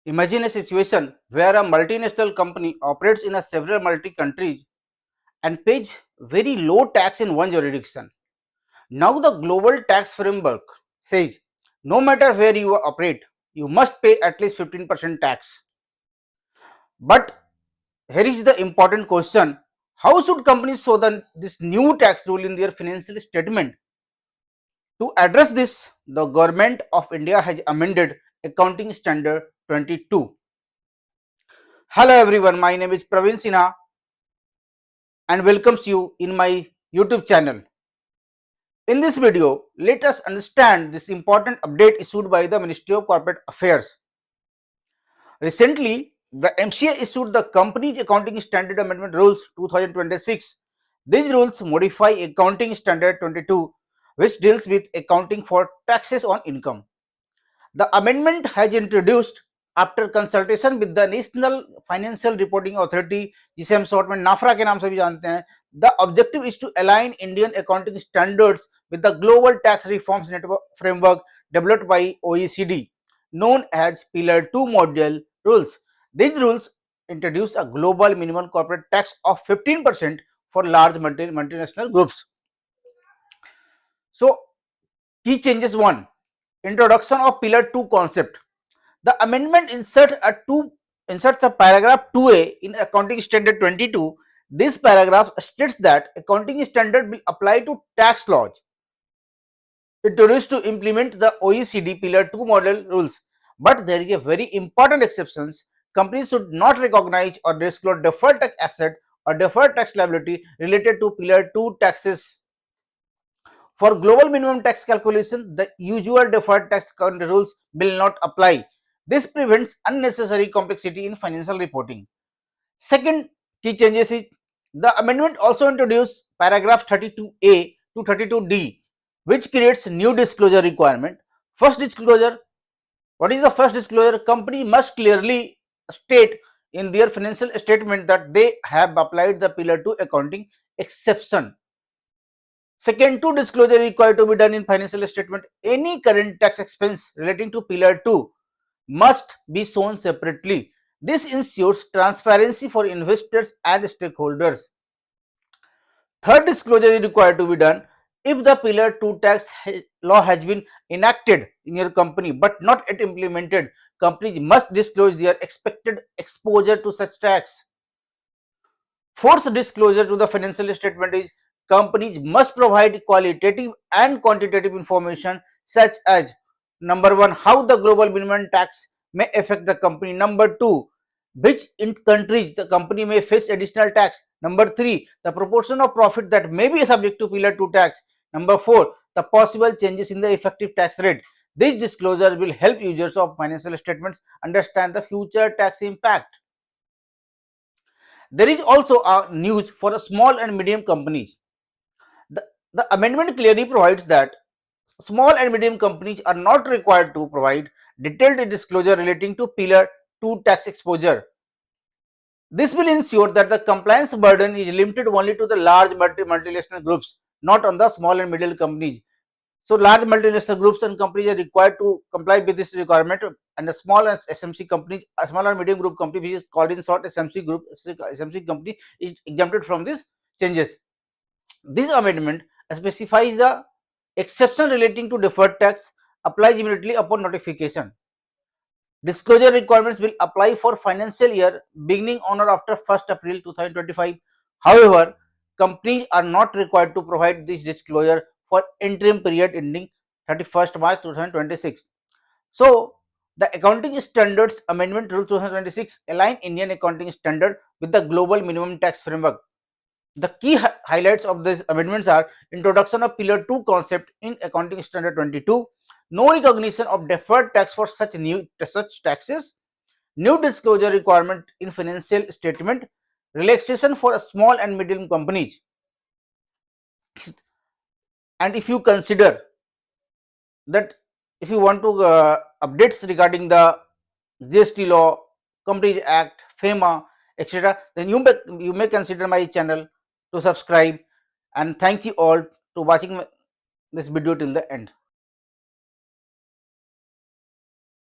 Imagine a situation where a multinational company operates in a several multi-countries and pays very low tax in one jurisdiction. Now the global tax framework says no matter where you operate, you must pay at least 15% tax. But here is the important question: how should companies show this new tax rule in their financial statement? To address this, the government of India has amended Accounting Standard 22. Hello everyone, my name is Praveen Sinha and welcomes you in my YouTube channel. In this video, let us understand this important update issued by the Ministry of Corporate Affairs. Recently, the MCA issued the Companies Accounting Standard Amendment Rules 2026. These rules modify Accounting Standard 22, which deals with accounting for taxes on income. The amendment has introduced after consultation with the National Financial Reporting Authority, जिसे हम short में नाफरा के नाम से भी जानते हैं. The objective is to align Indian accounting standards with the global tax reforms network framework developed by OECD, known as Pillar Two model rules. These rules introduce a global minimum corporate tax of 15% for large multinational groups. So, key changes: 1. Introduction of Pillar 2 concept. The amendment inserts a paragraph 2A in Accounting Standard 22. This paragraph states that accounting standard will apply to tax laws introduced to implement the OECD Pillar 2 model rules. But there is a very important exception. Companies should not recognize or disclose deferred tax asset or deferred tax liability related to Pillar 2 taxes. For global minimum tax calculation, the usual deferred tax rules will not apply. This prevents unnecessary complexity in financial reporting. Second key changes is the amendment also introduced paragraph 32A to 32D, which creates new disclosure requirement. First disclosure. What is the first disclosure? Company must clearly state in their financial statement that they have applied the Pillar 2 accounting exception. Second, two disclosure required to be done in financial statement. Any current tax expense relating to Pillar 2 must be shown separately. This ensures transparency for investors and stakeholders. Third disclosure is required to be done if the Pillar 2 tax law has been enacted in your company but not yet implemented. Companies must disclose their expected exposure to such tax. Fourth disclosure to the financial statement is companies must provide qualitative and quantitative information such as: number 1, how the global minimum tax may affect the company; number 2, which in countries the company may face additional tax; number 3, the proportion of profit that may be subject to Pillar 2 tax; number 4, the possible changes in the effective tax rate. These disclosures will help users of financial statements understand the future tax impact. There is also a news for small and medium companies. The amendment clearly provides that small and medium companies are not required to provide detailed disclosure relating to Pillar 2 tax exposure. This will ensure that the compliance burden is limited only to the large multinational groups, not on the small and middle companies. So, large multinational groups and companies are required to comply with this requirement, and the small and SMC companies, a small and medium group company, which is called in short SMC group, SMC company, is exempted from these changes. This amendment specifies the exception relating to deferred tax applies immediately upon notification. Disclosure requirements will apply for financial year beginning on or after 1st April 2025. However, companies are not required to provide this disclosure for interim period ending 31st March 2026. So, the Accounting Standards Amendment Rule 2026 align Indian accounting standard with the global minimum tax framework. The key highlights of these amendments are: introduction of Pillar 2 concept in Accounting Standard 22, no recognition of deferred tax for such taxes, new disclosure requirement in financial statement, relaxation for small and medium companies. And if you consider that, if you want to updates regarding the GST law, Companies Act, FEMA, etc., then you may consider my channel to subscribe, and thank you all to watching this video till the end.